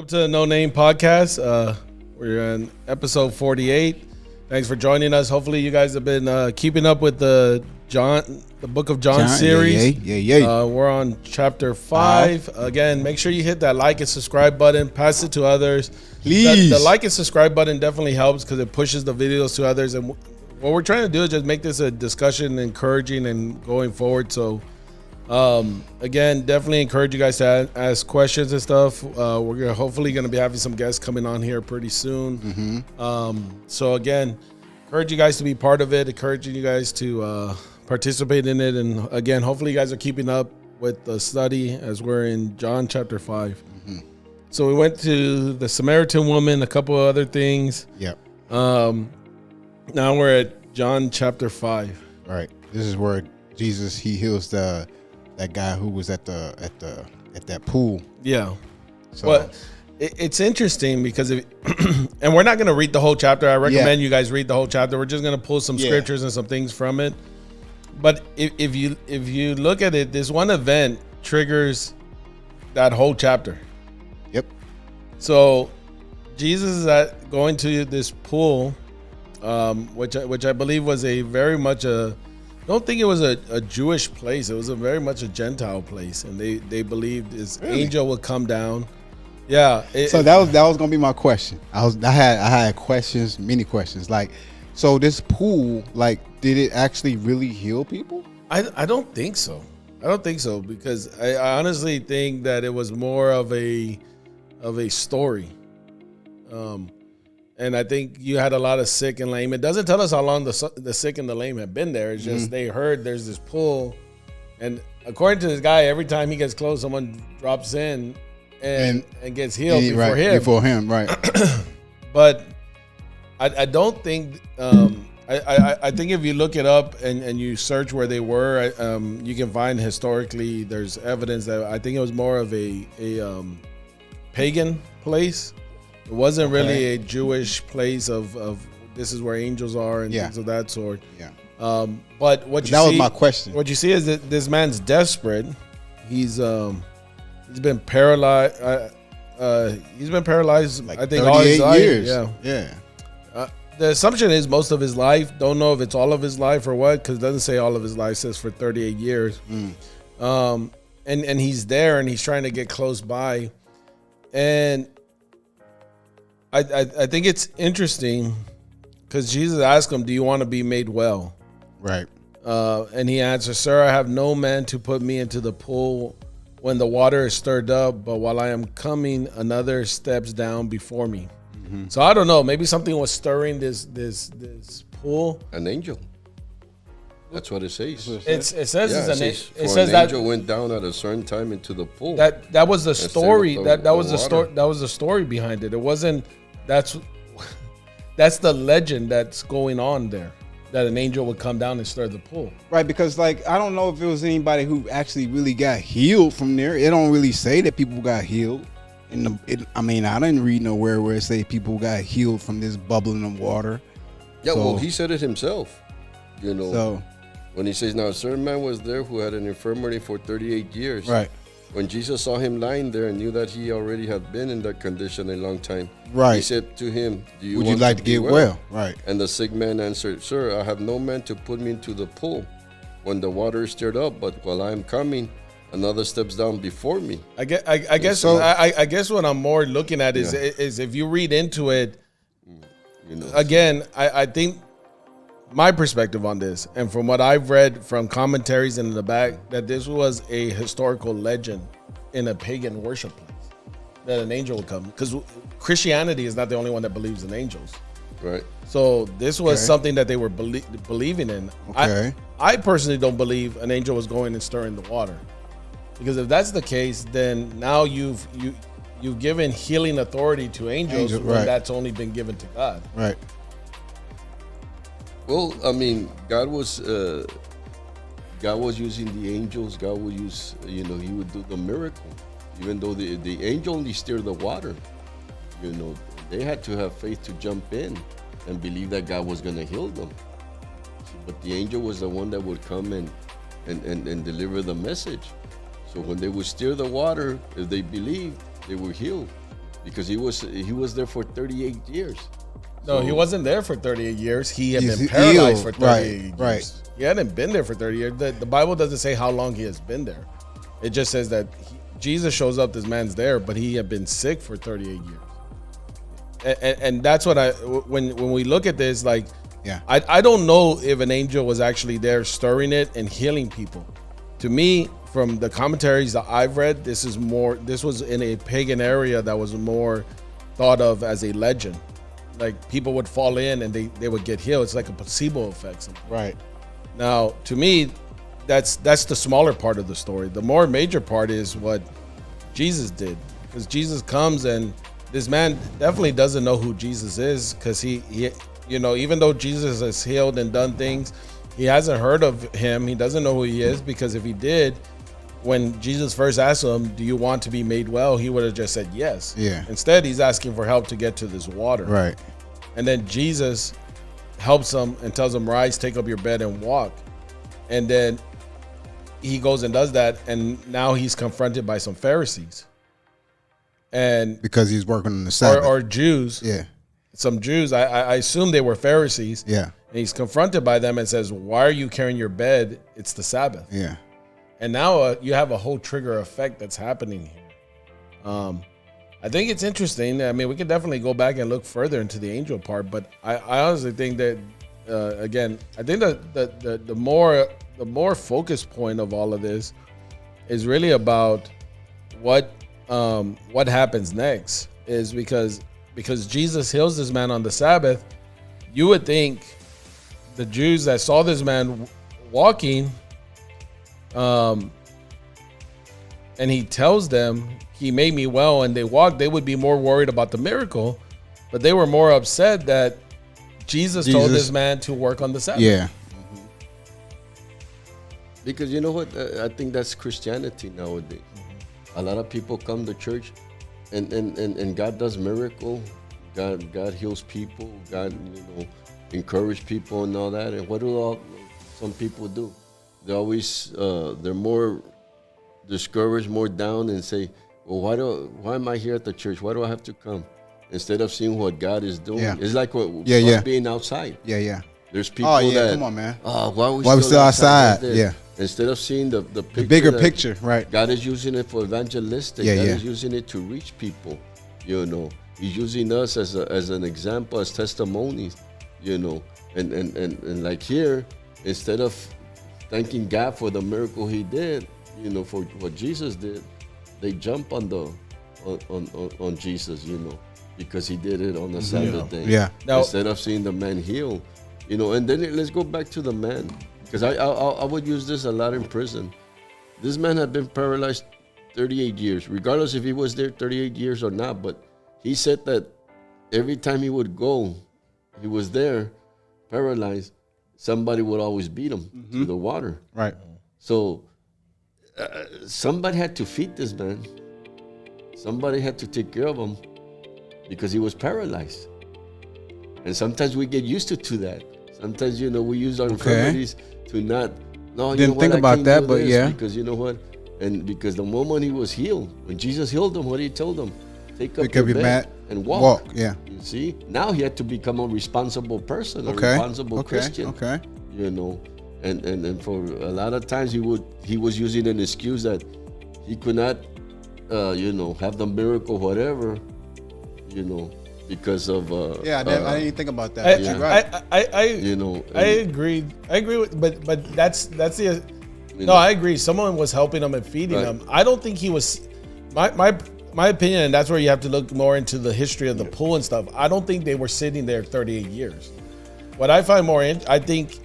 Welcome to the No Name Podcast. We're on episode 48. Thanks for joining us. Hopefully, you guys have been keeping up with the Book of John series. Yeah. We're on chapter 5. Again, make sure you hit that like and subscribe button. Pass it to others. Please. The like and subscribe button definitely helps because it pushes the videos to others. And what we're trying to do is just make this a discussion, encouraging, and going forward. So, again, definitely encourage you guys to ask questions and stuff. We're hopefully going to be having some guests coming on here pretty soon. So again, encourage you guys to be part of it, encouraging you guys to participate in it. And again, hopefully you guys are keeping up with the study as we're in John chapter 5. So we went to the Samaritan woman, a couple of other things. Yep. Now we're at John chapter 5. All right. This is where Jesus, he heals that guy who was at that pool. Yeah. So But it's interesting because and we're not going to read the whole chapter. I recommend you guys read the whole chapter. We're just going to pull some scriptures and some things from it. But if you look at it, this one event triggers that whole chapter. Yep. So Jesus is going to this pool, which I believe was a very much a. Don't think it was a Jewish place. It was very much a Gentile place, and they believed this angel would come down. Yeah. So that was gonna be my question. I had questions, many questions. Like, so this pool, like, did it actually really heal people? I don't think so. I don't think so because I honestly think that it was more of a story. And I think you had a lot of sick and lame. It doesn't tell us how long the sick and the lame have been there. It's just they heard there's this pool. And according to this guy, every time he gets close, someone drops in and gets healed before him. Right. But I don't think I think if you look it up and you search where they were, you can find historically there's evidence that I think it was more of a pagan place. It wasn't really a Jewish place of this is where angels are and things of that sort. Yeah. But that was my question. What you see is that this man's desperate. He's been paralyzed. He's been paralyzed. Like I think all his life. Years. Yeah. The assumption is most of his life. Don't know if it's all of his life or what, because it doesn't say all of his life. It says for 38 years. And he's there and he's trying to get close by, and I think it's interesting because Jesus asked him, "Do you want to be made well?" Right. And he answered, "Sir, I have no man to put me into the pool when the water is stirred up, but while I am coming, another steps down before me." So I don't know. Maybe something was stirring this pool. An angel. That's what it says. It says an angel went down at a certain time into the pool. That was the story. That was the story. That was the story behind it. It wasn't. That's the legend that's going on there. That an angel would come down and stir the pool. Right, because like I don't know if it was anybody who actually really got healed from there. It don't really say that people got healed. I didn't read nowhere where it say people got healed from this bubbling of water. Yeah, well, he said it himself. So when he says, now a certain man was there who had an infirmity for 38 years. Right. When Jesus saw him lying there and knew that he already had been in that condition a long time, right, he said to him, would you like to get well? Right. And the sick man answered, Sir, I have no man to put me into the pool when the water is stirred up, but while I am coming, another steps down before me. I guess what I'm more looking at is if you read into it, again, I think my perspective on this, and from what I've read from commentaries in the back, that this was a historical legend in a pagan worship place, that an angel would come. Because Christianity is not the only one that believes in angels. Right. So this was something that they were believing in. Okay. I personally don't believe an angel was going and stirring the water. Because if that's the case, then now you've given healing authority to angels when that's only been given to God. Right. Well, I mean, God was using the angels. God would use, he would do the miracle. Even though the angel only stirred the water, they had to have faith to jump in and believe that God was going to heal them. But the angel was the one that would come and deliver the message. So when they would stir the water, if they believed, they were healed. because he was there for 38 years. No, So- he wasn't there for 38 years. He had He's been paralyzed healed. for 38 years. Right. He hadn't been there for 30 years. The Bible doesn't say how long he has been there. It just says that Jesus shows up, this man's there, but he had been sick for 38 years. And that's what when we look at this, like, Yeah. I don't know if an angel was actually there stirring it and healing people. To me, from the commentaries that I've read, this was in a pagan area that was more thought of as a legend. Like, people would fall in and they would get healed. It's like a placebo effect. Right. Now, to me, that's the smaller part of the story. The more major part is what Jesus did, because Jesus comes and this man definitely doesn't know who Jesus is, because he even though Jesus has healed and done things, he hasn't heard of him. He doesn't know who he is, because if he did, when Jesus first asked him, "Do you want to be made well?" he would have just said yes. Yeah. Instead, he's asking for help to get to this water. Right. And then Jesus helps him and tells him, "Rise, take up your bed and walk." And then he goes and does that, and now he's confronted by some Pharisees and Because he's working on the Sabbath. or Jews. Yeah. Some Jews. I assume they were Pharisees. Yeah. And he's confronted by them and says, "Why are you carrying your bed? It's the Sabbath." Yeah. And now you have a whole trigger effect that's happening here. I think it's interesting. I mean, we can definitely go back and look further into the angel part, but I honestly think that again, I think that the more focus point of all of this is really about what happens next. Is because Jesus heals this man on the Sabbath. You would think the Jews that saw this man walking, and he tells them, "He made me well," and they walked, they would be more worried about the miracle, but they were more upset that Jesus told this man to work on the Sabbath. Yeah. Because you know what? I think that's Christianity nowadays. A lot of people come to church, and God does miracle. God heals people. God, encourage people and all that. And what do some people do? They always they're more discouraged, more down, and say, "Well, why am I here at the church? Why do I have to come?" Instead of seeing what God is doing. Yeah. It's like being outside. Yeah. Yeah. There's people that, come on, man. why are we still outside? Like Yeah. Instead of seeing the bigger picture, right? God is using it for evangelistic. Yeah, God yeah. is using it to reach people. He's using us as an example, as testimonies. And like here, instead of thanking God for the miracle He did, for what Jesus did, they jump on Jesus, because He did it on the Sabbath day. Yeah. Now, Instead of seeing the man heal, and then let's go back to the man, because I would use this a lot in prison. This man had been paralyzed 38 years, regardless if he was there 38 years or not. But he said that every time he would go, he was there, paralyzed, somebody would always beat him to the water. Right. So somebody had to feed this man. Somebody had to take care of him because he was paralyzed. And sometimes we get used to that. Sometimes, we use our infirmities to not. No, Didn't think about that, but yeah. Because you know what? And because the moment he was healed, when Jesus healed him, what he told him? Take up your mat and walk. Yeah. You see? Now he had to become a responsible person, a Okay. responsible Christian. Okay. And for a lot of times he was using an excuse that he could not have the miracle, whatever, because of I didn't think about that. You're right. I agree. I agree with, but that's the. No, I agree. Someone was helping him and feeding him. I don't think he was. My opinion, and that's where you have to look more into the history of the pool and stuff. I don't think they were sitting there 38 years. What I find I think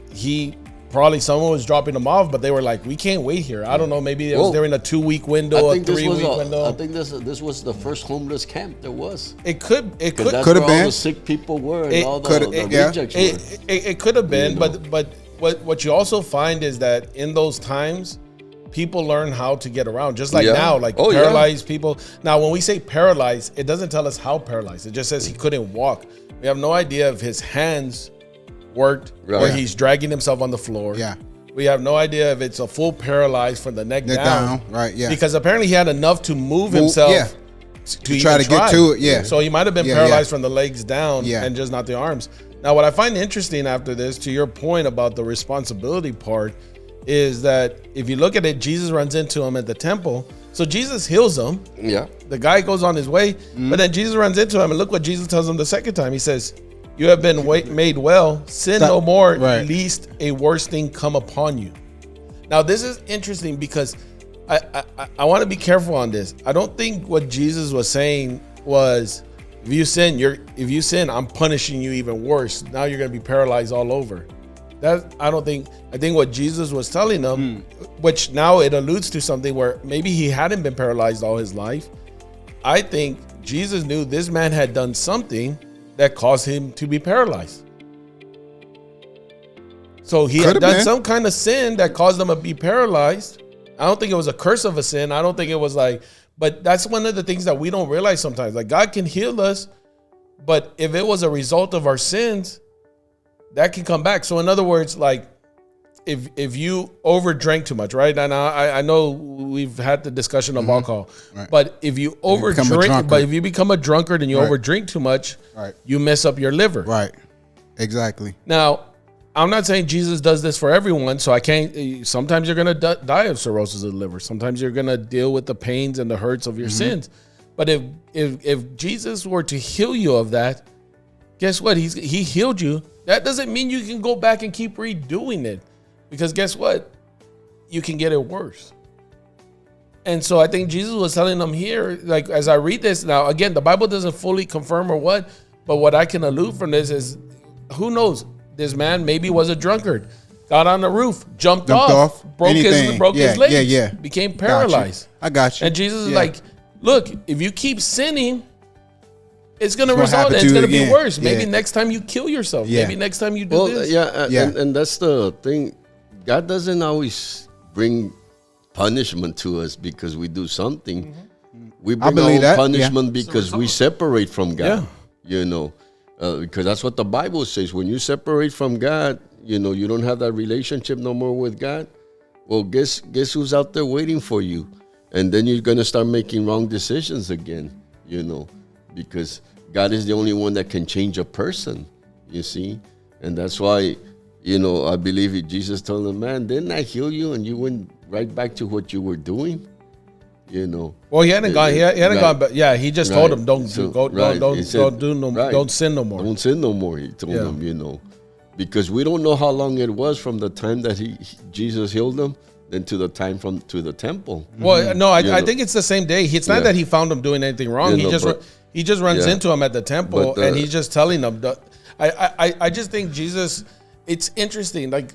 someone was dropping them off, but they were like, "We can't wait here." I don't know. Maybe it was during a 2-week window, a 3-week window. I think this was the first homeless camp there was. It could That's have where been. all the sick people were and all the rejects were. It could have been, but what you also find is that in those times, people learn how to get around, just like now, paralyzed people. Now, when we say paralyzed, it doesn't tell us how paralyzed. It just says he couldn't walk. We have no idea if his hands worked or he's dragging himself on the floor. Yeah. We have no idea if it's a full paralyzed from the neck down. Right, yeah. Because apparently he had enough to move himself to try even to get to it. Yeah. So he might have been Yeah, paralyzed yeah. from the legs down Yeah. and just not the arms. Now, what I find interesting after this, to your point about the responsibility part, is that if you look at it, Jesus runs into him at the temple. So Jesus heals him. Yeah. The guy goes on his way, but then Jesus runs into him, and look what Jesus tells him the second time. He says, "You have been made well. Sin no more, Right. lest a worse thing come upon you." Now, this is interesting because I want to be careful on this. I don't think what Jesus was saying was, if you sin, I'm punishing you even worse. Now you're going to be paralyzed all over. I think what Jesus was telling them, which now it alludes to something where maybe he hadn't been paralyzed all his life. I think Jesus knew this man had done something that caused him to be paralyzed. So he had done some kind of sin that caused him to be paralyzed. I don't think it was a curse of a sin. I don't think it was like, but that's one of the things that we don't realize sometimes. Like, God can heal us, but if it was a result of our sins, that can come back. So in other words, like, if you overdrank too much, right? And I know we've had the discussion of alcohol, Right. but if you overdrink, but if you become a drunkard and you Right. overdrink too much, Right. you mess up your liver. Right. Exactly. Now, I'm not saying Jesus does this for everyone, so I can't. Sometimes you're going to die of cirrhosis of the liver. Sometimes you're going to deal with the pains and the hurts of your sins. But if Jesus were to heal you of that, guess what? He healed you. That doesn't mean you can go back and keep redoing it, because guess what? You can get it worse. And so I think Jesus was telling them here, like, as I read this now, again, the Bible doesn't fully confirm or what, but what I can allude from this is, who knows? This man maybe was a drunkard, got on the roof, jumped off, broke anything. his legs, Yeah. became paralyzed. I got you. And Jesus is Yeah. like, look, if you keep sinning, it's going to gonna result, happen and to it's you going to be again. worse. Maybe Yeah. next time you kill yourself. Yeah. Maybe next time you do Well, this. Yeah. and that's the thing. God doesn't always bring punishment to us because we do something. We bring our believe own that, punishment because we separate from God. Yeah. You know, because that's what the Bible says. When you separate from God, you know, you don't have that relationship no more with God. Well, guess who's out there waiting for you? And then you're gonna start making wrong decisions again. You know, because God is the only one that can change a person. You see, and that's why, you know, I believe Jesus told him, "Man, didn't I heal you?" And you went right back to what you were doing. You know. Well, he hadn't gone. He hadn't Right. gone. But yeah, he just told him, "Don't So, do, go, right. don't He said, do no, right. don't sin no more." Don't sin no more. He told him, you know, because we don't know how long it was from the time that Jesus healed him, then to the time to the temple. Well, no, I know. think it's the same day. It's not Yeah. that he found him doing anything wrong. Yeah, He just runs yeah. into him at the temple, But, and he's just telling them. I just think Jesus. It's interesting. Like,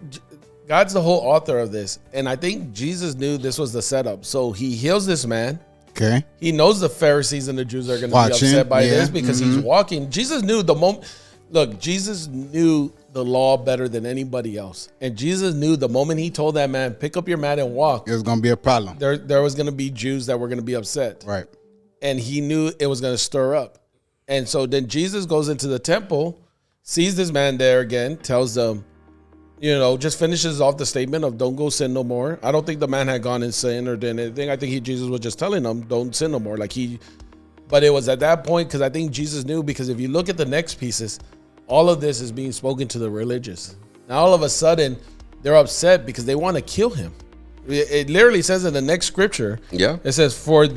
God's the whole author of this, and I think Jesus knew this was the setup. So he heals this man. Okay. He knows the Pharisees and the Jews are going to be Watching, upset by yeah, this because he's walking. Jesus knew the moment. Look, Jesus knew the law better than anybody else, and Jesus knew the moment he told that man, "Pick up your mat and walk," It was gonna be a problem. there was going to be Jews that were going to be upset, Right. and he knew it was going to stir up. And so then Jesus goes into the temple, sees this man there again, tells them, you know, just finishes off the statement of "Don't go sin no more." I don't think the man had gone and sinned or done anything. I think Jesus was just telling them, "Don't sin no more." But it was at that point, because I think Jesus knew, because if you look at the next pieces, all of this is being spoken to the religious. Now all of a sudden they're upset because they want to kill him. It literally says in the next scripture, Yeah. it says, for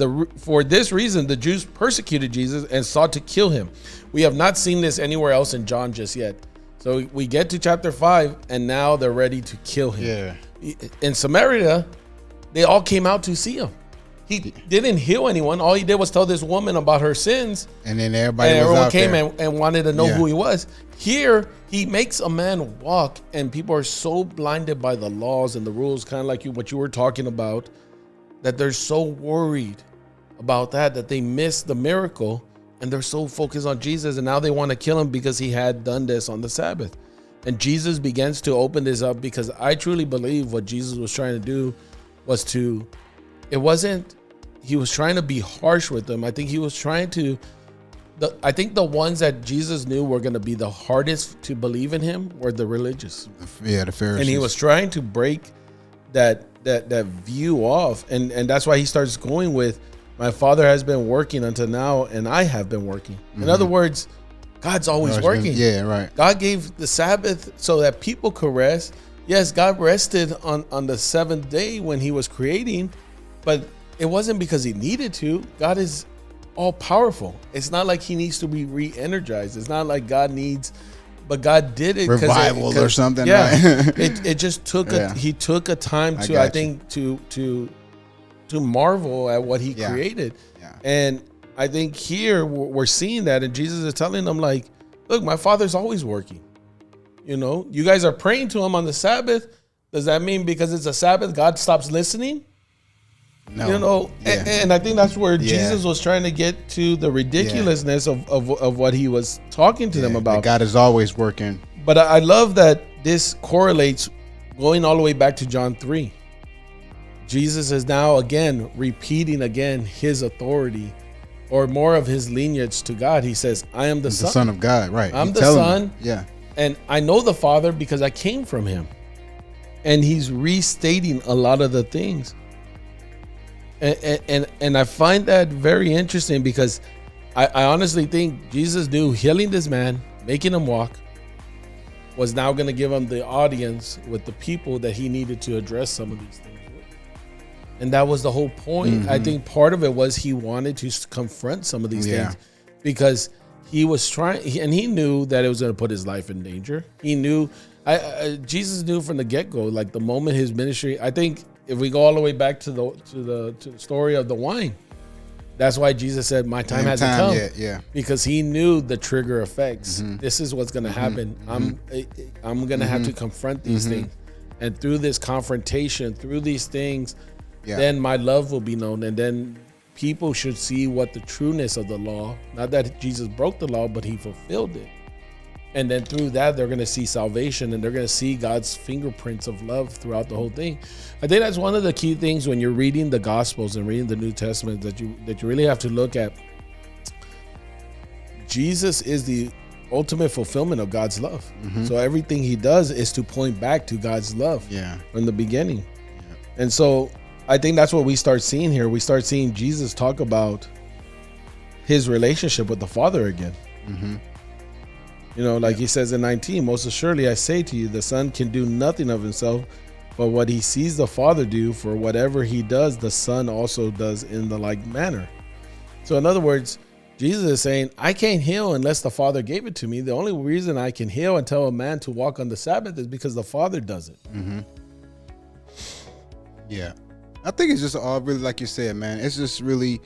this reason the Jews persecuted Jesus and sought to kill him. We have not seen this anywhere else in John just yet. So we get to chapter 5, and now they're ready to kill him. Yeah. In Samaria, they all came out to see him. He didn't heal anyone. All he did was tell this woman about her sins, And then everybody and was everyone out came there. and wanted to know Yeah. who he was. Here, he makes a man walk, and people are so blinded by the laws and the rules, kind of like what you were talking about, that they're so worried about that they miss the miracle, and they're so focused on Jesus, and now they want to kill him because he had done this on the Sabbath. And Jesus begins to open this up, because I truly believe what Jesus was trying to do was he was trying to be harsh with them. I think he was trying to, I think the ones that Jesus knew were going to be the hardest to believe in him were the religious. Yeah, the Pharisees. And he was trying to break that view off. And that's why he starts going with, My Father has been working until now, and I have been working. In other words, God's always working. Yeah, right. God gave the Sabbath so that people could rest. Yes, God rested on the seventh day when he was creating, but it wasn't because he needed to. God is all powerful. It's not like he needs to be re-energized. It's not like God needs, but God did it. Revival or something. Yeah. Right? it just took, he took a time to, I think, to marvel at what he created. Yeah. And I think here we're seeing that, and Jesus is telling them, like, look, my Father's always working. You know, you guys are praying to him on the Sabbath. Does that mean because it's a Sabbath, God stops listening? No. You know, and I think that's where Jesus was trying to get to the ridiculousness of what he was talking to them about. God is always working. But I love that this correlates going all the way back to John 3. Jesus is now again repeating his authority, or more of his lineage to God. He says, I am the Son of God, right? I'm the Son. Yeah. And I know the Father because I came from him. And he's restating a lot of the things. And I find that very interesting because I honestly think Jesus knew healing this man, making him walk, was now going to give him the audience with the people that he needed to address some of these things with. And that was the whole point. I think part of it was he wanted to confront some of these things because he was trying, and he knew that it was going to put his life in danger. He knew, Jesus knew from the get-go, like the moment his ministry, I think if we go all the way back to the story of the wine, that's why Jesus said, my time hasn't come. Yeah. Because he knew the trigger effects. This is what's going to happen. I'm going to have to confront these things. And through this confrontation, through these things, then my love will be known. And then people should see what the trueness of the law, not that Jesus broke the law, but he fulfilled it. And then through that, they're going to see salvation, and they're going to see God's fingerprints of love throughout the whole thing. I think that's one of the key things when you're reading the Gospels and reading the New Testament that you really have to look at. Jesus is the ultimate fulfillment of God's love. So everything he does is to point back to God's love from the beginning. And so I think that's what we start seeing here. We start seeing Jesus talk about his relationship with the Father again. You know, like he says in 19, most assuredly I say to you, the Son can do nothing of himself, but what he sees the Father do, for whatever he does, the Son also does in the like manner. So in other words, Jesus is saying, I can't heal unless the Father gave it to me. The only reason I can heal and tell a man to walk on the Sabbath is because the Father does it. Yeah. I think it's just all really, like you said, man, it's just really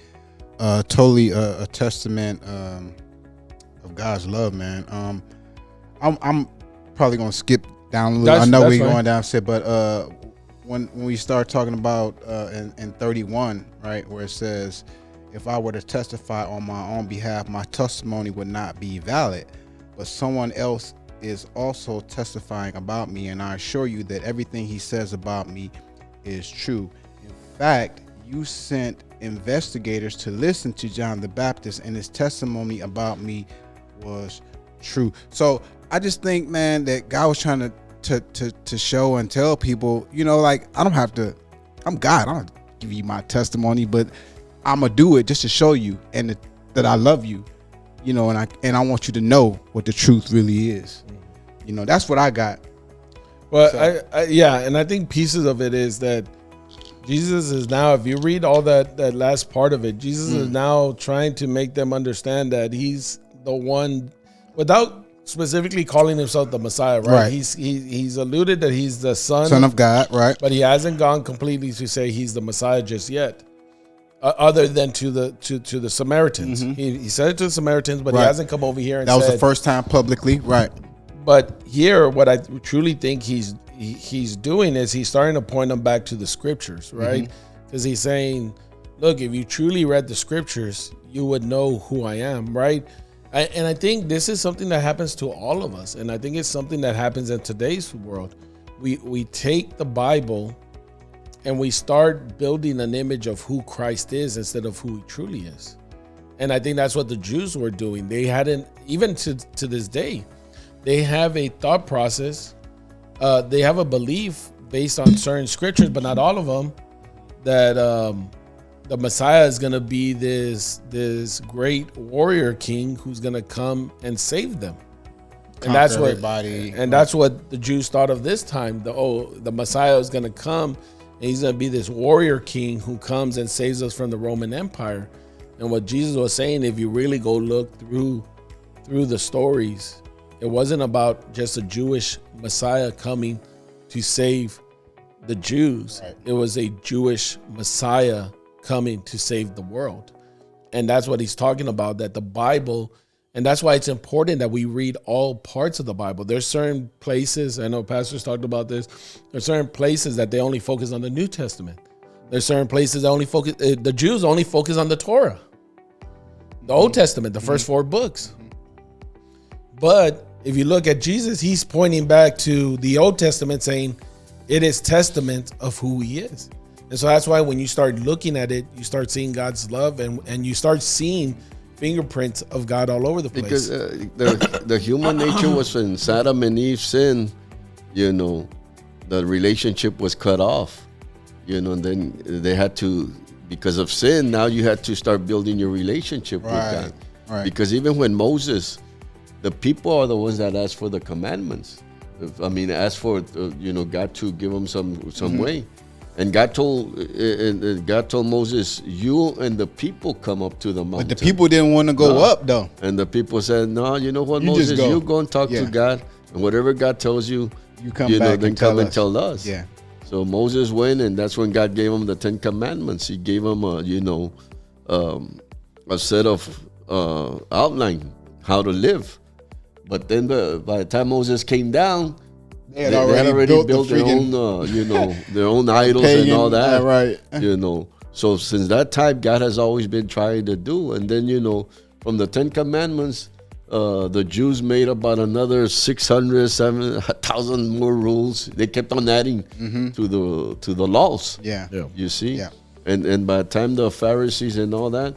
totally a testament of God's love, man. I'm probably gonna skip down a little. I know we're going down, but when we start talking about in 31, right, where it says, if I were to testify on my own behalf, my testimony would not be valid, but someone else is also testifying about me, and I assure you that everything he says about me is true. In fact, you sent investigators to listen to John the Baptist, and his testimony about me was true. So I just think, man, that God was trying to show and tell people, you know, like, I'm God. I don't give you my testimony, but I'm gonna do it just to show you and that I love you, you know, and I want you to know what the truth really is. You know, that's what I got. Well, so. And I think pieces of it is that Jesus is now, if you read all that last part of it, Jesus is now trying to make them understand that he's the one, without specifically calling himself the Messiah, right? He's alluded that he's the son of God, right? But he hasn't gone completely to say he's the Messiah just yet, other than to the Samaritans. He said it to the Samaritans, but he hasn't come over here and that was the first time publicly, right? But here, what I truly think he's doing is he's starting to point them back to the scriptures, right? Because he's saying, look, if you truly read the scriptures, you would know who I am, right? And I think this is something that happens to all of us. And I think it's something that happens in today's world. We take the Bible and we start building an image of who Christ is instead of who he truly is. And I think that's what the Jews were doing. They hadn't, even to this day, they have a thought process. They have a belief based on certain scriptures, but not all of them, that the Messiah is going to be this great warrior king who's going to come and save them. And that's what everybody. And that's what the Jews thought of this time. The Messiah is going to come, and he's going to be this warrior king who comes and saves us from the Roman Empire. And what Jesus was saying, if you really go look through the stories, it wasn't about just a Jewish Messiah coming to save the Jews. Right. It was a Jewish Messiah coming to save the world. And that's what he's talking about, that the Bible, and that's why it's important that we read all parts of the Bible. There's certain places, I know pastors talked about this, there's certain places that they only focus on the New Testament. There's certain places that only focus, the Jews only focus on the Torah, the Old Testament, the first 4 books. But if you look at Jesus, he's pointing back to the Old Testament saying it is testament of who he is. And so that's why when you start looking at it, you start seeing God's love and you start seeing fingerprints of God all over the place. Because the human nature was when Adam and Eve sinned, the relationship was cut off, and then they had to, because of sin, now you had to start building your relationship with God. Right. Because even when Moses, the people are the ones that asked for the commandments. Asked for, God to give them some way. And God told Moses, you and the people come up to the mountain. But the people didn't want to go up, though. And the people said, no, you know what, You Moses, just go. you go and talk to God. And whatever God tells you, You come back then and tell come and us. tell us. Yeah. So Moses went, and that's when God gave him the 10 Commandments. He gave him, a set of outline how to live. But then by the time Moses came down, They had already built their own, their own idols and all that. Right. So since that time, God has always been trying to do. And then, from the 10 Commandments, the Jews made about another 600, 7,000 more rules. They kept on adding to the laws. Yeah. You see? Yeah. And by the time the Pharisees and all that,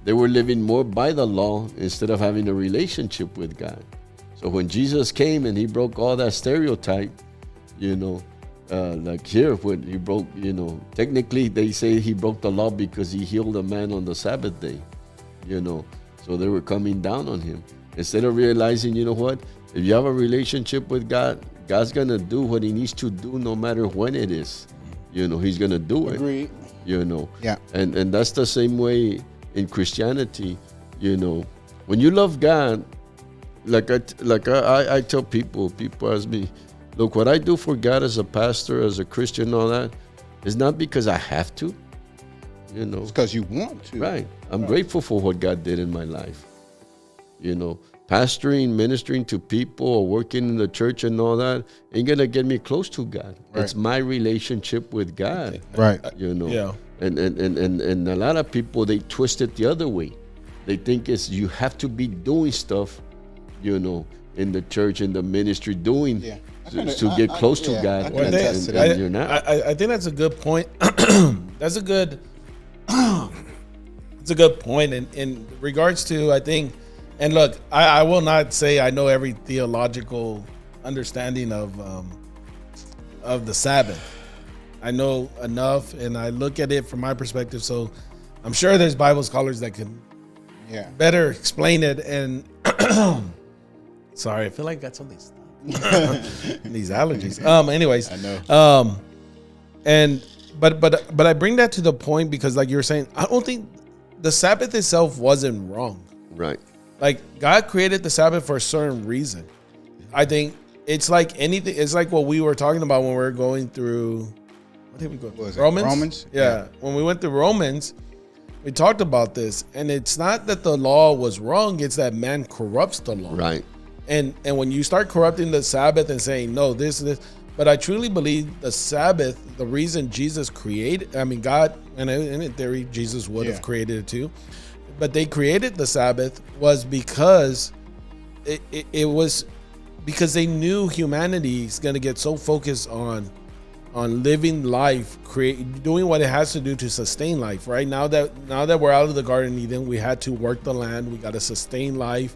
they were living more by the law instead of having a relationship with God. So when Jesus came and he broke all that stereotype, like here, when he broke, technically they say he broke the law because he healed a man on the Sabbath day, so they were coming down on him. Instead of realizing, you know what, if you have a relationship with God, God's going to do what he needs to do no matter when it is. He's going to do it. Agreed. Yeah. And that's the same way in Christianity, when you love God, like I tell people ask me, look, what I do for God as a pastor, as a Christian, all that, is not because I have to, It's because you want to. Right. I'm grateful for what God did in my life. Pastoring, ministering to people, or working in the church and all that ain't gonna get me close to God. Right. It's my relationship with God. Right. Yeah. And a lot of people, they twist it the other way. They think it's you have to be doing stuff, in the church, in the ministry, doing to get close to God. And you're not. I think that's a good point. That's a good. It's a good point in regards to, I think, and look, I will not say I know every theological understanding of the Sabbath. I know enough, and I look at it from my perspective. So I'm sure there's Bible scholars that can better explain it. And sorry, I feel like I got something stuck. These allergies. Anyways, I know. But I bring that to the point because, like you were saying, I don't think the Sabbath itself wasn't wrong. Right. Like, God created the Sabbath for a certain reason. I think it's like anything. It's like what we were talking about when we were going through. What did we go through? Romans. Yeah. When we went through Romans, we talked about this, and it's not that the law was wrong; it's that man corrupts the law. Right. And when you start corrupting the Sabbath and saying no, this, but I truly believe the Sabbath, the reason Jesus created, God, and in theory, Jesus would have created it too, but they created the Sabbath was because it was because they knew humanity is going to get so focused on living life, doing what it has to do to sustain life. Right now that we're out of the Garden of Eden, we had to work the land. We got to sustain life.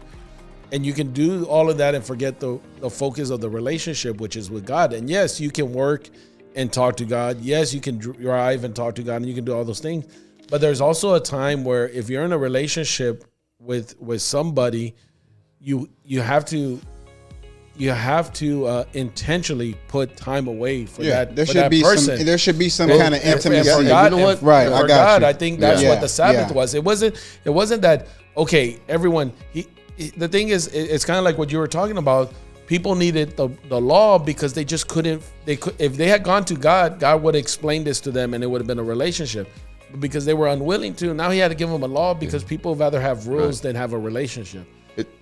And you can do all of that and forget the focus of the relationship, which is with God. And yes, you can work and talk to God. Yes, you can drive and talk to God, and you can do all those things. But there's also a time where if you're in a relationship with somebody, you have to intentionally put time away for that. There for should that be person. some. There should be some kind of intimacy. For God, you know what? Right, For I got God, you. I think that's Yeah. what the Sabbath Yeah. was. It wasn't that okay. Everyone. The thing is, it's kind of like what you were talking about. People needed the law because they just couldn't. If they had gone to God, God would have explained this to them, and it would have been a relationship. But because they were unwilling to, now He had to give them a law because people would rather have rules than have a relationship.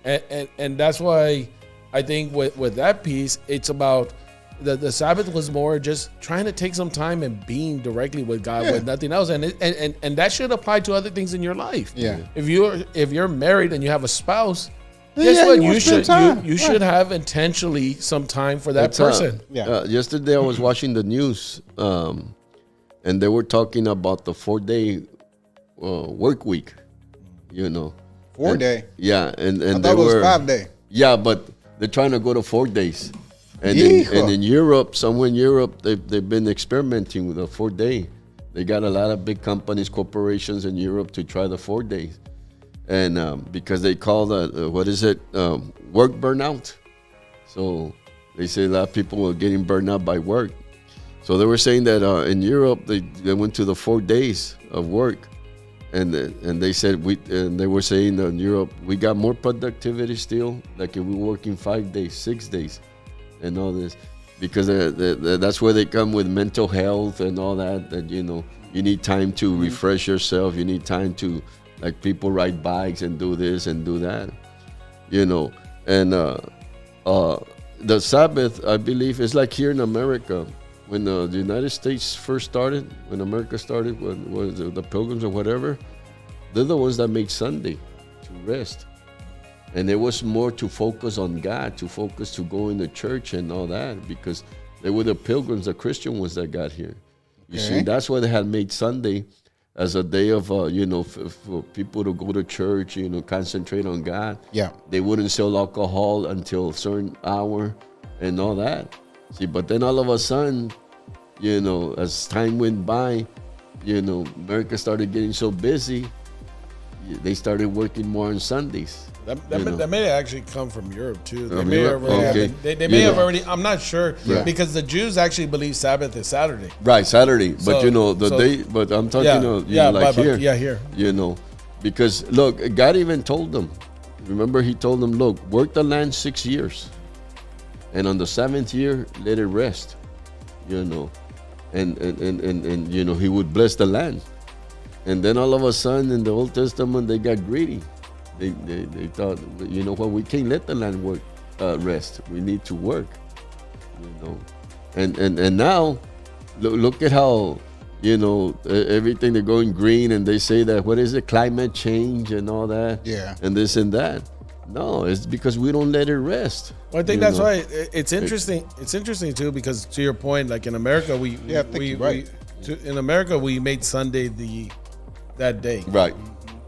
And that's why I think with that piece, it's about the Sabbath was more just trying to take some time and being directly with God with nothing else, and that should apply to other things in your life. Yeah. If you're married and you have a spouse, guess what? You should have intentionally some time for that person. Yesterday I was watching the news, and they were talking about the 4-day work week. 4-day. Yeah, and I they thought it was were 5-day. Yeah, but they're trying to go to 4 days. And in Europe, somewhere in Europe, they've been experimenting with a 4-day. They got a lot of big companies, corporations in Europe to try the 4 days. And because they call work burnout. So they say a lot of people are getting burned out by work. So they were saying that in Europe, they went to the 4 days of work. And they said they were saying that in Europe we got more productivity still, like if we working 5 days, 6 days, and all this, because that's where they come with mental health and all that. That you need time to refresh yourself. You need time to, like, people ride bikes and do this and do that, And the Sabbath, I believe, is like here in America. When the United States first started, when America started, when was it, the Pilgrims or whatever, they're the ones that made Sunday to rest. And it was more to focus on God, to focus to going to church and all that, because they were the Pilgrims, the Christian ones that got here. You see, that's why they had made Sunday as a day of, for people to go to church, concentrate on God. Yeah. They wouldn't sell alcohol until a certain hour and all that. See, but then all of a sudden, as time went by, America started getting so busy, they started working more on Sundays. That may actually come from Europe too. They From may Europe? already, Okay. they may have already. I'm not sure because the Jews actually believe Sabbath is Saturday. Right, Saturday. But So- day. But I'm talking, here. Yeah, here. Because look, God even told them. Remember, He told them, look, work the land 6 years, and on the 7th year, let it rest. And He would bless the land. And then all of a sudden, in the Old Testament, they got greedy. They thought, we can't let the land work rest. We need to work. And now, look at how everything, they're going green, and they say that what is it, climate change and all that, and this and that. No, it's because we don't let it rest. Well, I think that's why it's interesting. It's interesting too, because to your point, like in America, in America we made Sunday that day. Right.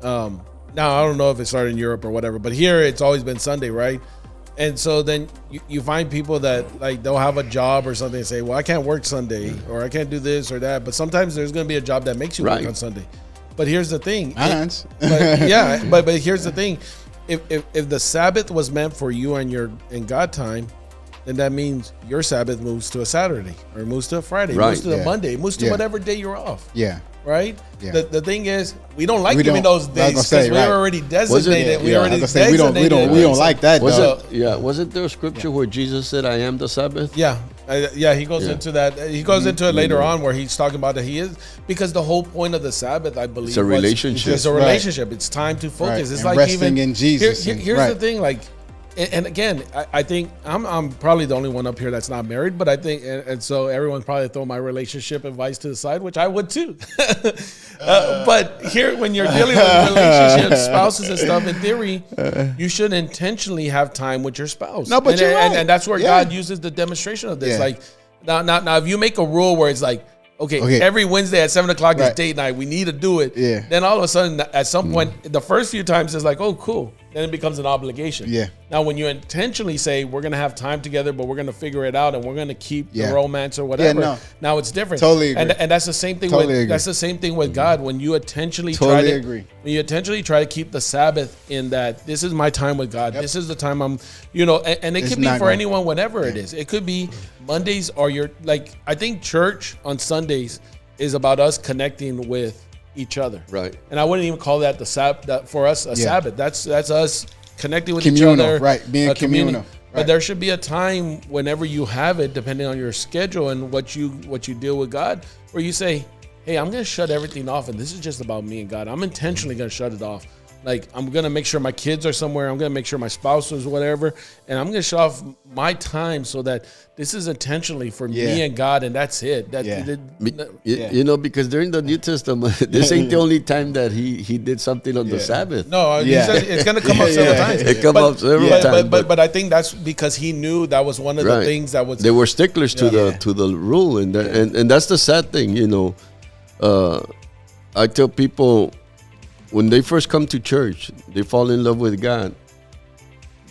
Now I don't know if it started in Europe or whatever, but here it's always been Sunday, right? And so then you find people that, like, they'll have a job or something and say, well, I can't work Sunday, or I can't do this or that. But sometimes there's going to be a job that makes you work on Sunday. But here's the thing. But here's the thing. If the Sabbath was meant for you and God time, then that means your Sabbath moves to a Saturday, or moves to a Friday, moves to a Monday, moves to whatever day you're off. Yeah. Right? Yeah. The thing is, we don't like giving those days because we're already designated. We don't like that. Wasn't there a scripture where Jesus said, I am the Sabbath? Yeah. He goes into that. He goes into it later on, where he's talking about that he is, because the whole point of the Sabbath, I believe, it's a relationship. It's a relationship. It's time to focus. It's like resting in Jesus. Here's the thing, like, and again, I think I'm probably the only one up here that's not married, but I think, and so everyone probably throw my relationship advice to the side, which I would too. But here, when you're dealing with relationships, spouses and stuff, in theory, you should intentionally have time with your spouse. No, but and that's where God uses the demonstration of this. Like now, if you make a rule where it's like, okay, every Wednesday at 7:00 is date night, we need to do it. Yeah. Then all of a sudden, at some point, the first few times it's like, oh, cool. then it becomes an obligation. Yeah. Now, when you intentionally say we're going to have time together, but we're going to figure it out and we're going to keep Yeah. the romance or whatever. no. Now it's different. Totally agree. And that's the same thing Totally with agree. that's the same thing with God. When you intentionally Totally try to agree. when you intentionally try to keep the Sabbath in that this is my time with God. This is the time I'm, you know, and it It's could be not for gonna- anyone whenever it is. It could be Mondays or your like. I think church on Sundays is about us connecting with each other. Right. And I wouldn't even call that the Sabbath. That for us, a Sabbath. That's us connecting with each Communal, other. right, being a community. communal, But right. there should be a time whenever you have it, depending on your schedule and what you deal with God, where you say, "Hey, I'm gonna shut everything off, and this is just about me and God. I'm intentionally gonna shut it off. Like I'm gonna make sure my kids are somewhere. I'm gonna make sure my spouse is whatever, and I'm gonna shut off my time so that this is intentionally for me and God, and that's it. That, You know, because during the New Testament, this ain't the only time that he did something on the Sabbath. No, he Yeah. says it's going to come up several times. It come up several times, But I think that's because he knew that was one of the things that was. They were sticklers to the rule, and that's the sad thing, you know. I tell people when they first come to church, they fall in love with God.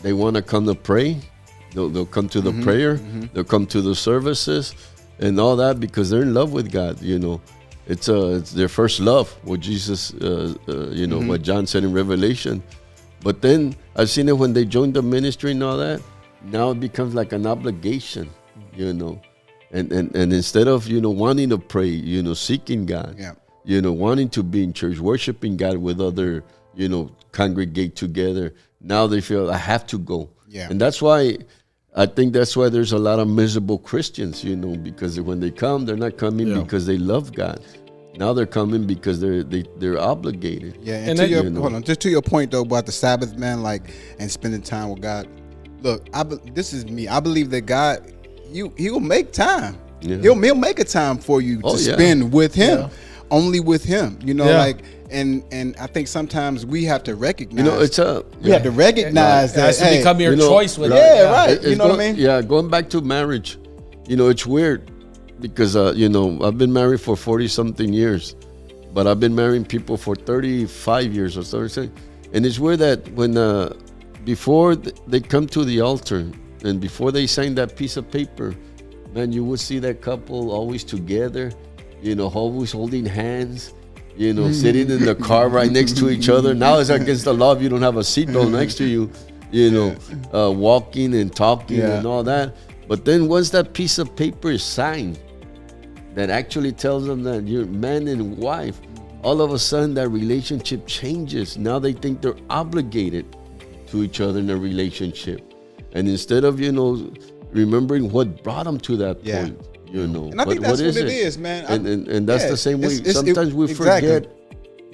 They want to come to pray. They'll come to the prayer. They'll come to the services and all that because they're in love with God. You know, it's their first love. What Jesus, you know, what John said in Revelation. But then I've seen it when they join the ministry and all that. Now it becomes like an obligation. You know, and instead of wanting to pray, seeking God. Yeah. Wanting to be in church, worshiping God with other, congregate together. Now they feel I have to go. Yeah. And that's why I think that's why there's a lot of miserable Christians, because when they come, they're not coming because they love God. Now they're coming because they're obligated. Yeah, And to then, your, hold on, just to your point though about the Sabbath, man, like, and spending time with God. Look, this is me. I believe that God, He'll make time. Yeah. He'll make a time for you to spend with Him, only with Him. Like, and I think sometimes we have to recognize. We have to recognize It has that. to become your choice with Yeah, right. You know what I mean? Yeah, going back to marriage, it's weird because I've been married for 40-something years, but I've been marrying people for 35 years or so. And it's weird that when before they come to the altar and before they sign that piece of paper, man, you would see that couple always together, always holding hands, sitting in the car right next to each other. Now it's against the law if you don't have a seatbelt next to you, walking and talking and all that. But then once that piece of paper is signed, that actually tells them that you're man and wife, all of a sudden that relationship changes. Now they think they're obligated to each other in a relationship. And instead of, remembering what brought them to that point, And I think that's what it is, man. And that's the same way. Sometimes we forget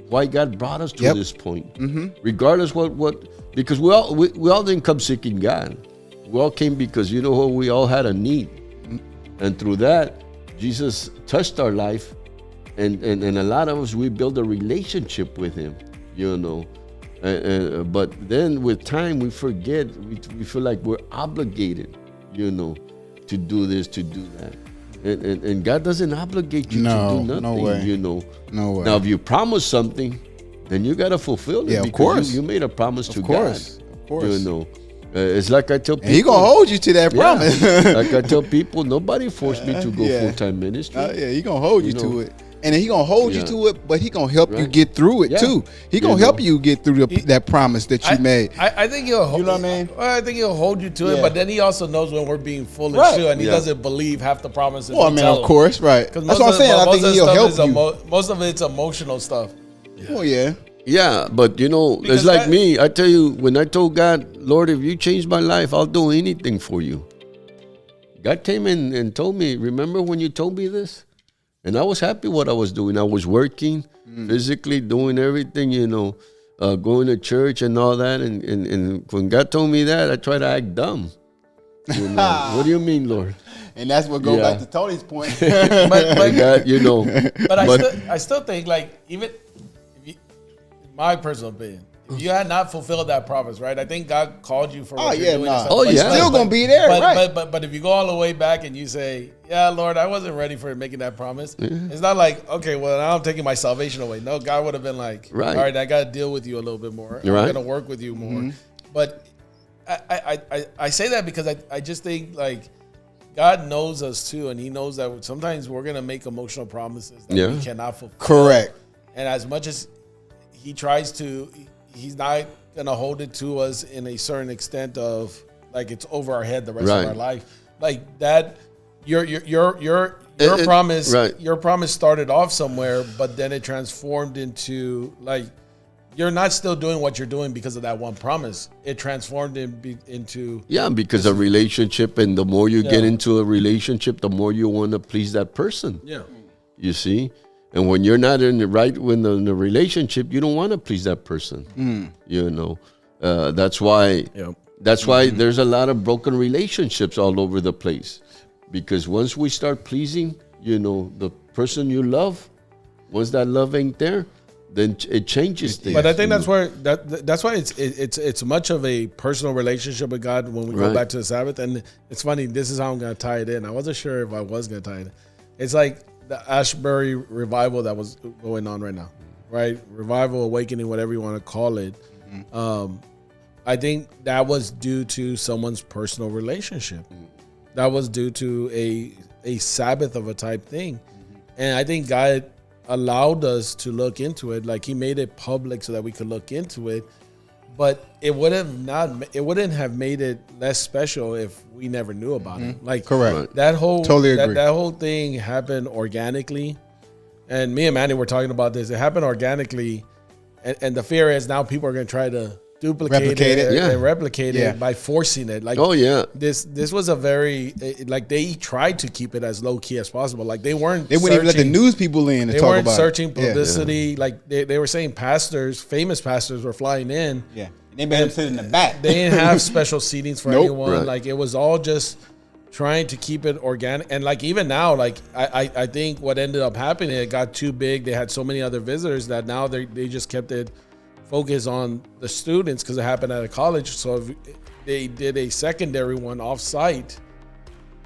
why God brought us to this point. Regardless because we all didn't come seeking God. We all came because, we all had a need. And through that, Jesus touched our life. And a lot of us, we build a relationship with Him, but then with time, we forget. We feel like we're obligated, to do this, to do that. And God doesn't obligate you to do nothing, No way. No way. Now, if you promise something, then you got to fulfill it. Yeah, of because course. You made a promise to God. Of course. It's like I tell people. And He gonna hold you to that promise. Like I tell people, nobody forced me to go full-time ministry. He gonna hold you to it. And He gonna hold you to it, but He gonna help you get through it too. He gonna help you get through that promise that you made. I think He'll hold, you know what I mean? I think He'll hold you to it, but then He also knows when we're being foolish too, and He doesn't believe half the promises. Well, I mean, of course, right. That's what I'm saying. I think He'll help you. Most of it's emotional stuff. Oh yeah. Yeah, but Because it's like me. I tell you, when I told God, Lord, if you change my life, I'll do anything for you. God came in and told me, remember when you told me this? And I was happy what I was doing. I was working, physically doing everything, going to church and all that. And when God told me that, I tried to act dumb. What do you mean, Lord? And that's what goes back to Tony's point. but God, But I still think, like, even if you, my personal opinion, you had not fulfilled that promise, right? I think God called you for Oh, what yeah, you're doing. nah. And stuff, Oh, but- yeah. Still gonna be there, right? But if you go all the way back and you say, yeah, Lord, I wasn't ready for making that promise. It's not like, okay, well, now I'm taking my salvation away. No, God would have been like, Right. all right, I got to deal with you a little bit more. I'm Right. going to work with you more. But I say that because I just think like God knows us too. And he knows that sometimes we're going to make emotional promises that we cannot fulfill. Correct. And as much as he tries to, he's not gonna hold it to us in a certain extent of like it's over our head the rest of our life. Like that, your promise, your promise started off somewhere, but then it transformed into like you're not still doing what you're doing because of that one promise. It transformed into because a relationship, and the more you get into a relationship, the more you want to please that person. Yeah, you see. And when you're not in the relationship, you don't want to please that person. You know, that's why. That's why there's a lot of broken relationships all over the place, because once we start pleasing, the person you love, once that love ain't there, then it changes things. But I think that's where that's why it's much of a personal relationship with God when we go back to the Sabbath. And it's funny. This is how I'm going to tie it in. I wasn't sure if I was going to tie it in. It's like the Ashbury revival that was going on right now, right? Revival, awakening, whatever you want to call it. I think that was due to someone's personal relationship. That was due to a Sabbath of a type thing. And I think God allowed us to look into it. Like he made it public so that we could look into it. But it wouldn't have made it less special if we never knew about it. Like correct. That whole totally agree. That whole thing happened organically. And me and Manny were talking about this. It happened organically, and the fear is now people are going to try to replicate it by forcing it. Like this was a very like they tried to keep it as low key as possible. Like they wouldn't even let the news people in. They weren't searching publicity. Like they were saying famous pastors were flying in. Yeah, they made them sit in the back. They didn't have special seatings for anyone. Right. Like it was all just trying to keep it organic. And like even now, like I think what ended up happening, it got too big. They had so many other visitors that now they just kept it focused on the students because it happened at a college. So if they did a secondary one off site,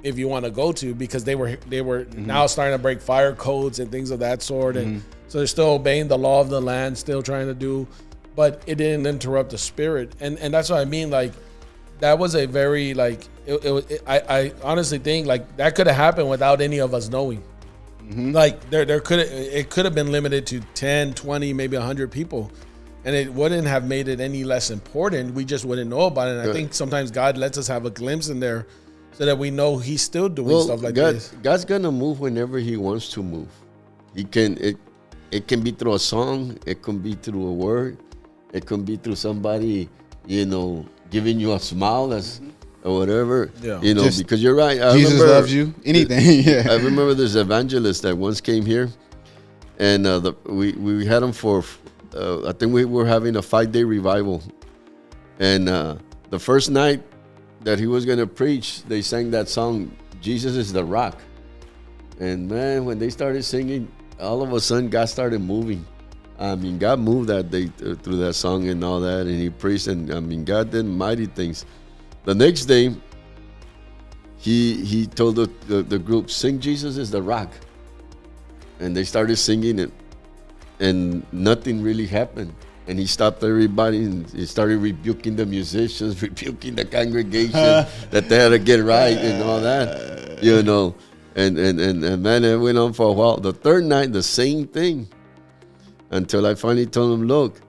if you want to go to, because they were now starting to break fire codes and things of that sort. And so they're still obeying the law of the land, still trying to do, but it didn't interrupt the spirit. And that's what I mean. Like that was a very like, I honestly think like that could have happened without any of us knowing. Like it could have been limited to 10, 20, maybe 100 people. And it wouldn't have made it any less important. We just wouldn't know about it. And I think sometimes God lets us have a glimpse in there so that we know he's still doing stuff like this. God's going to move whenever he wants to move. It can be through a song. It can be through a word. It can be through somebody, giving you a smile or whatever. Yeah. Because you're right. Jesus loves you. Anything. I remember this evangelist that once came here, and we had him for... I think we were having a 5-day revival, and the first night that he was going to preach, they sang that song, Jesus is the Rock. And man, when they started singing, all of a sudden God started moving. I mean, God moved that day through that song and all that, and he preached, and I mean, God did mighty things. The next day, he told the group, sing Jesus is the Rock. And they started singing it. And nothing really happened. And he stopped everybody and he started rebuking the musicians, rebuking the congregation that they had to get right and all that, And man, it went on for a while. The third night, the same thing. Until I finally told him, look,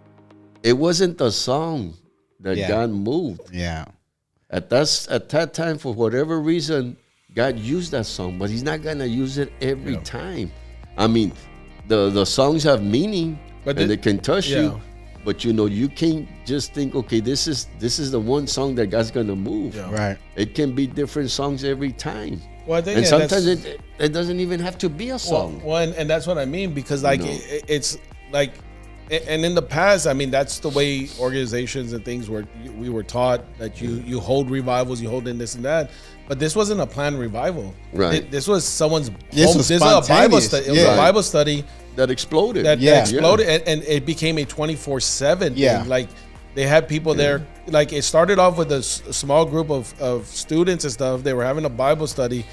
it wasn't the song that God moved. Yeah. At that time, for whatever reason, God used that song, but he's not going to use it every time. I mean, the songs have meaning, and they can touch you, but you can't just think, okay, this is the one song that God's gonna move. Yeah. Right. It can be different songs every time. Well, I think, and sometimes it doesn't even have to be a song. Well, and that's what I mean, because like it's like, and in the past, I mean, that's the way organizations and things we were taught, that you hold revivals, you hold in this and that. But this wasn't a planned revival. Right. This was someone's. This was a Bible study. It was a Bible study that exploded. That exploded, and it became a 24/7 thing. Like They had people there. Like it started off with a small group of students and stuff. They were having a Bible study.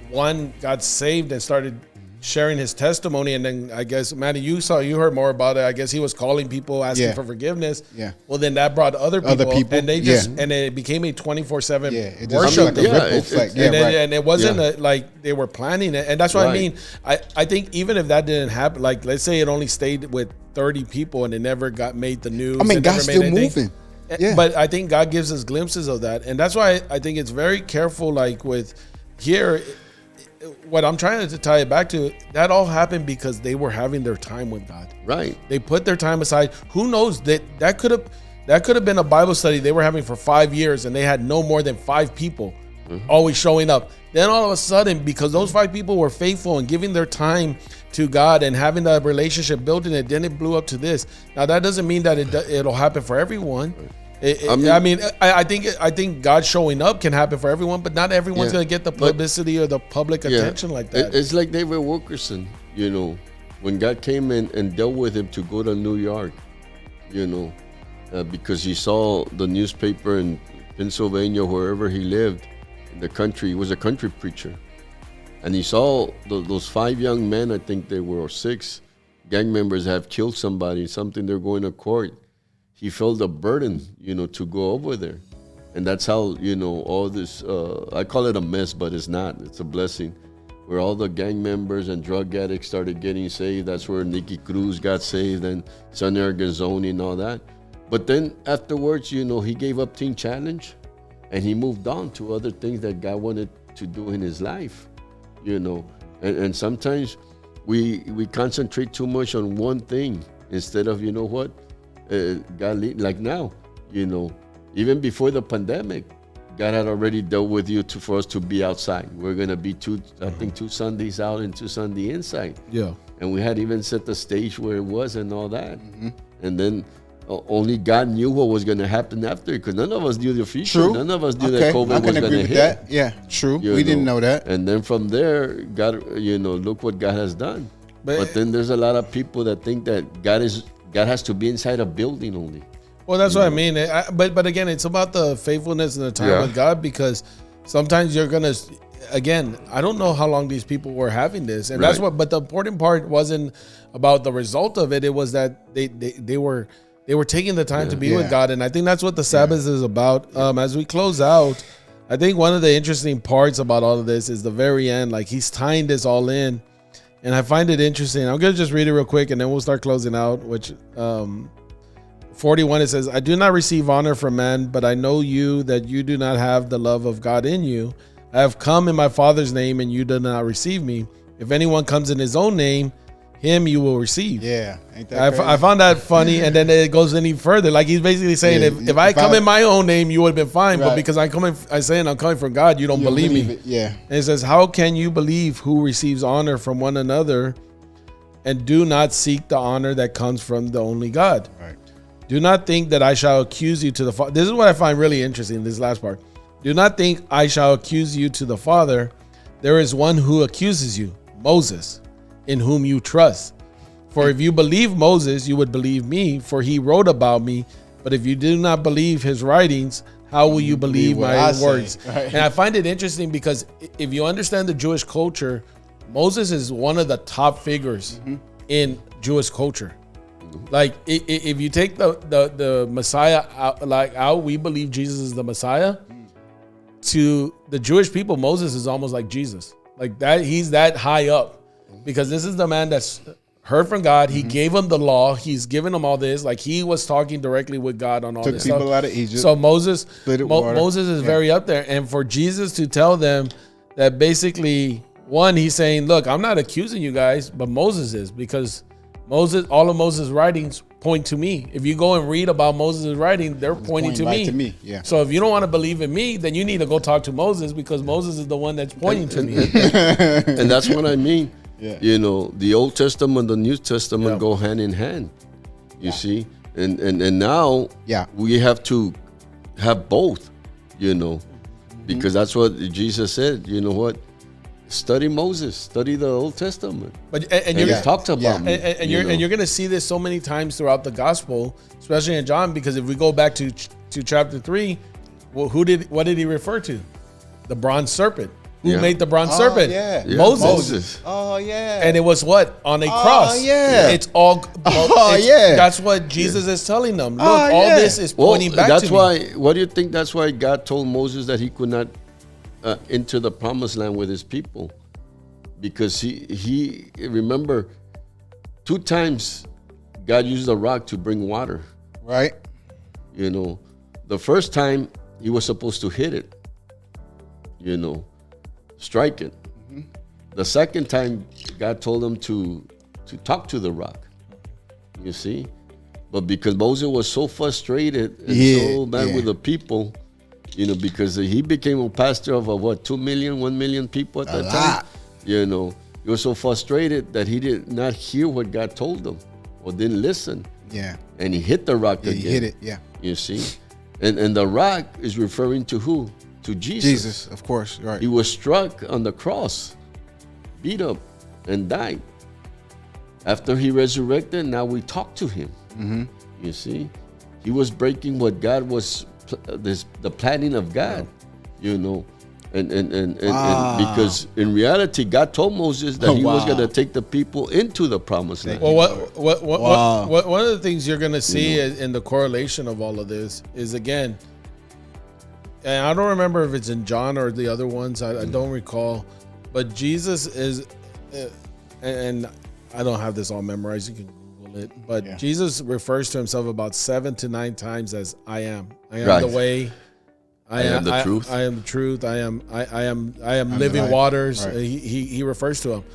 One got saved and started sharing his testimony, and then I guess Matty, you heard more about it. I guess he was calling people, asking for forgiveness. Yeah. Well, then that brought other people. And they just and it became a 24/7 worship. And it wasn't like they were planning it, and that's what I mean. I think even if that didn't happen, like let's say it only stayed with 30 people and it never got made the news. I mean, God's still moving. Yeah. But I think God gives us glimpses of that, and that's why I think it's very careful. Like with here. What I'm trying to tie it back to, that all happened because they were having their time with God. Right. They put their time aside. Who knows that could have been a Bible study they were having for 5 years, and they had no more than 5 people always showing up. Then all of a sudden, because those 5 people were faithful and giving their time to God and having that relationship building it, then it blew up to this. Now that doesn't mean that it'll happen for everyone. I think God showing up can happen for everyone, but not everyone's going to get the publicity or the public attention like that. It's like David Wilkerson, when God came in and dealt with him to go to New York, because he saw the newspaper in Pennsylvania, wherever he lived in the country. He was a country preacher. And he saw those 5 young men, I think they were, or 6 gang members have killed somebody, something they're going to court. He felt a burden, to go over there. And that's how, all this, I call it a mess, but it's not. It's a blessing. Where all the gang members and drug addicts started getting saved. That's where Nicky Cruz got saved and Sonny Argazzoni and all that. But then afterwards, he gave up Teen Challenge and he moved on to other things that God wanted to do in his life, And sometimes we concentrate too much on one thing instead of, God, like now, even before the pandemic, God had already dealt with you for us to be outside. We're going to be 2 Sundays out and 2 Sundays inside. Yeah. And we had even set the stage where it was and all that. And then only God knew what was going to happen after, because none of us knew the future. True. None of us knew that COVID was going to hit. That. Yeah, true. We didn't know that. And then from there, God, look what God has done. But then there's a lot of people that think that God has to be inside a building only. Well, that's what I mean. But again, it's about the faithfulness and the time with God, because sometimes you're going to, again, I don't know how long these people were having this. And that's but the important part wasn't about the result of it. It was that they were taking the time to be with God. And I think that's what the Sabbath is about. As we close out, I think one of the interesting parts about all of this is the very end. Like he's tying this all in. And I find it interesting. I'm going to just read it real quick and then we'll start closing out, which 41, it says, I do not receive honor from man, but I know you that you do not have the love of God in you. I have come in my Father's name and you do not receive me. If anyone comes in his own name, him you will receive. Yeah. Ain't that I found that funny. And then it goes any further. Like he's basically saying, if I come in my own name, you would have been fine. But because I'm coming from God, you don't believe me. Yeah. And it says, how can you believe who receives honor from one another and do not seek the honor that comes from the only God? Right. Do not think that I shall accuse you to the Father. This is what I find really interesting, this last part. Do not think I shall accuse you to the Father. There is one who accuses you, Moses, in whom you trust. For if you believe Moses, you would believe me, for he wrote about me. But if you do not believe his writings, how will you believe my words? Right. And I find it interesting because if you understand the Jewish culture, Moses is one of the top figures in Jewish culture. Like if you take the Messiah out, we believe Jesus is the Messiah. To the Jewish people, Moses is almost like Jesus. Like that, he's that high up because this is the man that's heard from God. He gave them the law. He's given them all this. Like he was talking directly with God on all this stuff. Took people out of Egypt. So Moses is very up there. And for Jesus to tell them that basically, one, he's saying, look, I'm not accusing you guys, but Moses is, because all of Moses' writings point to me. If you go and read about Moses' writing, they're pointing to me. Yeah. So if you don't want to believe in me, then you need to go talk to Moses, because Moses is the one that's pointing to me. And that's what I mean. Yeah. The Old Testament, the New Testament go hand in hand. You see? And now we have to have both, because that's what Jesus said. You know what? study Moses, study the Old Testament. But And he talked about me. and you're going to see this so many times throughout the gospel, especially in John, because if we go back to chapter 3, well, what did he refer to? The bronze serpent. Who made the bronze serpent? Yeah. Moses. Oh, yeah. And it was what? On a cross. Yeah. It's all. Yeah. That's what Jesus is telling them. Look, all this is pointing back that's to why. me. What do you think? That's why God told Moses that he could not enter the promised land with his people, because he remember 2 times God used a rock to bring water. Right. You know, the first time he was supposed to hit it. You know, strike it. The second time, God told him to talk to the rock. You see, but because Moses was so frustrated and so mad with the people, you know, because he became a pastor of 1 million people at that time. You know, he was so frustrated that he did not hear what God told him or didn't listen. Yeah. And he hit the rock again. He hit it. Yeah. You see, and the rock is referring to who? To Jesus. Jesus, of course. Right. He was struck on the cross, beat up, and died. After he resurrected, now we talk to him. You see, he was breaking what God was, the planning of God. You know, and because in reality, God told Moses that he was going to take the people into the promised land. Well, what one of the things you're going to see in the correlation of all of this is, again, and I don't remember if it's in John or the other ones. I don't recall. But Jesus is, and I don't have this all memorized. You can Google it. But Jesus refers to himself about 7 to 9 times as I am. I am the way. I am the truth. I am the truth. I am living waters. Right. He refers to him.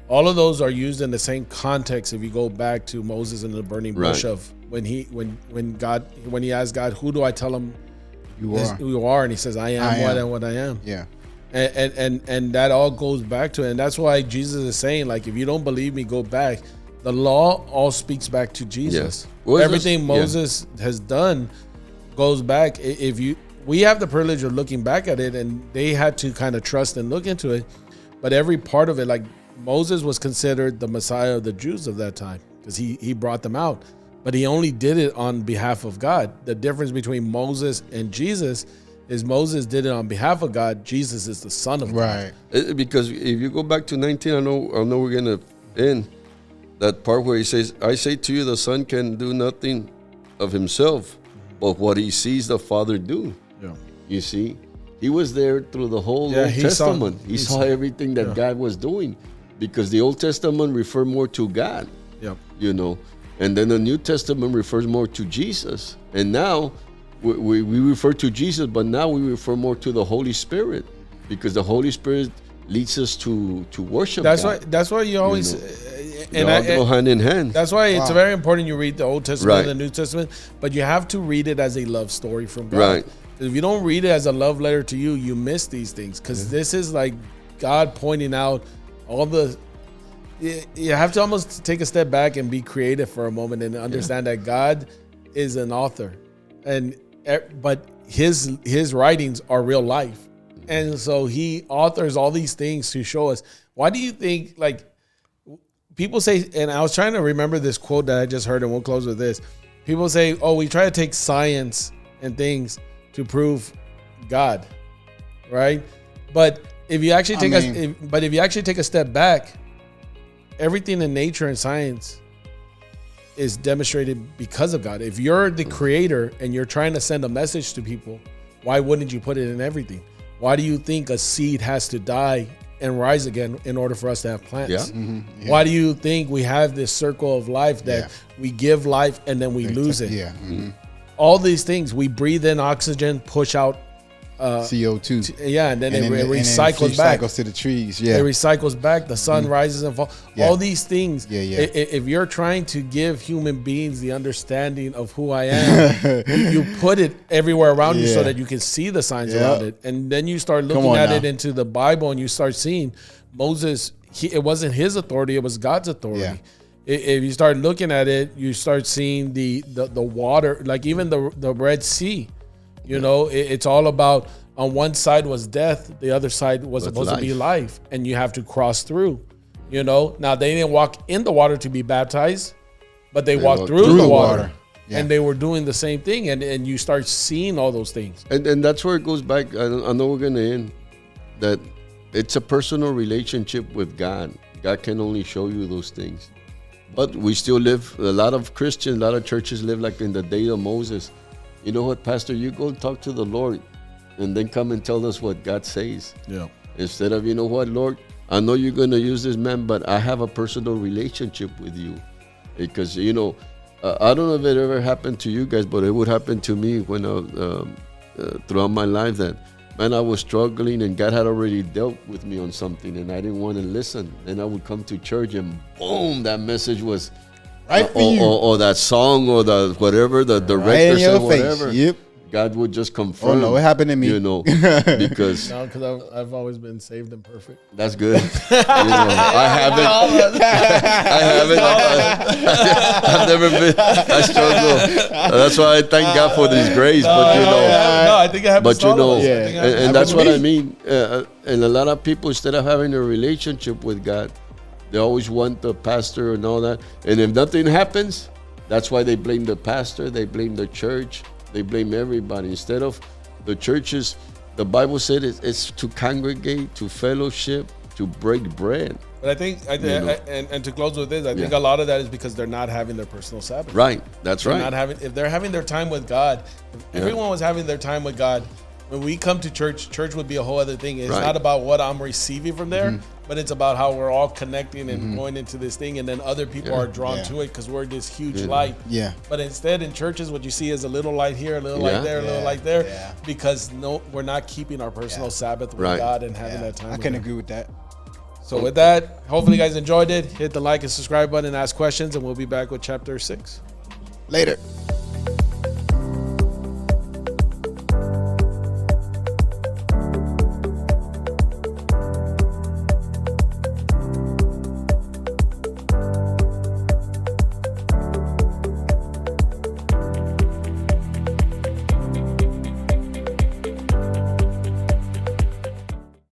All of those are used in the same context. If you go back to Moses in the burning bush of when he asked God, who do I tell him who you are, and he says, I am what I am. Yeah. And that all goes back to it. And that's why Jesus is saying, like, if you don't believe me, go back. The law all speaks back to Jesus. Well, everything Moses has done goes back. We have the privilege of looking back at it, and they had to kind of trust and look into it. But every part of it, like Moses was considered the Messiah of the Jews of that time because he brought them out. But he only did it on behalf of God. The difference between Moses and Jesus is Moses did it on behalf of God. Jesus is the Son of God. Right. Because if you go back to 19, I know we're going to end that part where he says, I say to you, the Son can do nothing of himself, but what he sees the Father do. Yeah. You see, he was there through the whole Old Testament. He saw everything that God was doing, because the Old Testament referred more to God. Yep. You know. And then the New Testament refers more to Jesus. And now we refer to Jesus, but now we refer more to the Holy Spirit, because the Holy Spirit leads us to worship God. That's why you always they all go hand in hand. That's why it's very important you read the Old Testament and the New Testament, but you have to read it as a love story from God. Right. If you don't read it as a love letter to you, you miss these things, because this is like God pointing out all the. You have to almost take a step back and be creative for a moment and understand that God is an author, but his writings are real life, and so he authors all these things to show us. Why do you think, like, people say? And I was trying to remember this quote that I just heard, and we'll close with this. People say, "Oh, we try to take science and things to prove God," right? But if you actually take a step back, everything in nature and science is demonstrated because of God. If you're the creator and you're trying to send a message to people, why wouldn't you put it in everything? Why do you think a seed has to die and rise again in order for us to have plants? Yeah. Mm-hmm. Yeah. Why do you think we have this circle of life that we give life and then we lose it? Yeah. Mm-hmm. All these things, we breathe in oxygen, push out CO2. And then it recycles back. Recycles to the trees. Yeah. It recycles back. The sun rises and falls. Yeah. All these things. Yeah. If you're trying to give human beings the understanding of who I am, you put it everywhere around you so that you can see the signs around it. And then you start looking at it into the Bible, and you start seeing Moses. It wasn't his authority; it was God's authority. Yeah. If you start looking at it, you start seeing the water, like even the Red Sea. You know, it's all about on one side was death, the other side was That's supposed to be life. life, and you have to cross through. You know, now they didn't walk in the water to be baptized, but they walked through the water. Yeah. And they were doing the same thing, and you start seeing all those things. And that's where it goes back. I know we're going to end. That it's a personal relationship with God. God can only show you those things. But we still live, a lot of Christians, a lot of churches live like in the day of Moses. You know what, Pastor? You go talk to the Lord and then come and tell us what God says. Yeah. Instead of, you know what, Lord, I know you're going to use this man, but I have a personal relationship with you. Because, you know, I don't know if it ever happened to you guys, but it would happen to me when throughout my life that, man, I was struggling and God had already dealt with me on something and I didn't want to listen. And I would come to church and boom, that message was Right for you. or that song or the whatever, the Right director in your said face. whatever. Yep. God would just Oh confirm. no, it happened to me. You know, because No, because I've always been saved and perfect. that's good. You know, I haven't. I've never been. I struggle. That's why I thank God for this grace. But you know, No, I think it happens but to you all know, of us. I Yeah. think it and happens that's to what me. I mean. And a lot of people, instead of having a relationship with God, they always want the pastor and all that. And if nothing happens, that's why they blame the pastor, they blame the church, they blame everybody. Instead of the churches, the Bible said it's to congregate, to fellowship, to break bread. But I think, and to close with this, I think a lot of that is because they're not having their personal Sabbath. Right. That's They're right. not having, if they're having their time with God, if everyone was having their time with God, when we come to church, church would be a whole other thing. It's Right. not about what I'm receiving from there, but it's about how we're all connecting and going into this thing, and then other people are drawn to it because we're this huge light. Yeah. But instead, in churches, what you see is a little light here, a little Yeah. light there, a little Yeah. light there, Yeah. because we're not keeping our personal Sabbath with Right. God and having Yeah. that time. I with can Him. agree with that. So with that, hopefully you guys enjoyed it. Hit the like and subscribe button and ask questions, and we'll be back with chapter 6. Later.